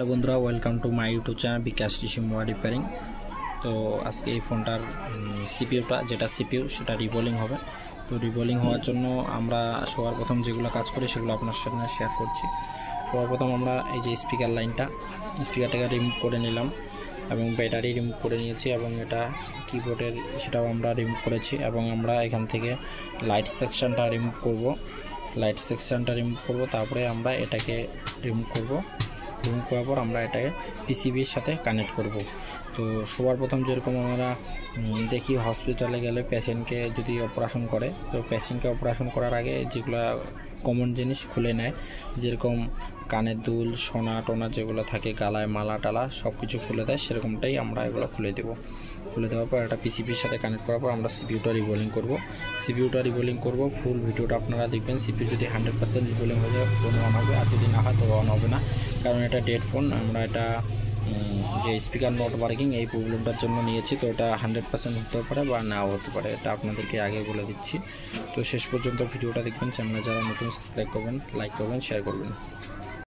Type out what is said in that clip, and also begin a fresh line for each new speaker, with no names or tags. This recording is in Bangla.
হ্যালো বন্ধুরা, welcome to my YouTube channel Bikash TC mobile repairing. তো আজকে এই ফোনটার সিপিইউটা যেটা সিপিইউ সেটা রিবোলিং হবে। তো রিবোলিং হওয়ার জন্য আমরা সবার প্রথম যেগুলো কাজ করি সেগুলো আপনার সাথে শেয়ার করছি। সবার প্রথম আমরা এই যে স্পিকারটাকে রিমুভ করে নিলাম এবং ব্যাটারি রিমুভ করে নিয়েছি এবং এটা কিবোর্ডের সেটাও আমরা রিমুভ করেছি এবং আমরা এখান থেকে লাইট সেকশনটা রিমুভ করব। তারপরে আমরা এটাকে রিমুভ করার পর আমরা এটাকে পিসিবির সাথে কানেক্ট করব। তো সবার প্রথম যেরকম আমরা দেখি হসপিটালে গেলে পেশেন্টকে যদি অপারেশন করে, তো পেশেন্টকে অপারেশন করার আগে যেগুলো কমন জিনিস খুলে নেয়, যেরকম কানের দুল, সোনা টোনা যেগুলো থাকে, গালায় মালা টালা সব কিছু খুলে দেয়, সেরকমটাই আমরা এগুলো খুলে দেওয়ার পর এটা পিসিবির সাথে কানেক্ট করার পর আমরা সিপিইউটা রিবোলিং করব। ফুল ভিডিওটা আপনারা দেখবেন। সিপিইউ যদি 100% রিবোলিং হয়ে যায় ফোন অন হবে, আর যদি না হয় তো অন হবে না, কারণ এটা ডেড ফোন। আমরা এটা যে স্পিকার নট ওয়ার্কিং এই প্রবলেমটার জন্য নিয়েছি। তো এটা 100% হতে পারে বা নাও হতে পারে, এটা আপনাদেরকে আগে বলে দিচ্ছি। তো শেষ পর্যন্ত ভিডিওটা দেখবেন। চ্যানেলে যারা নতুন সাবস্ক্রাইব করবেন, লাইক করবেন, শেয়ার করবেন।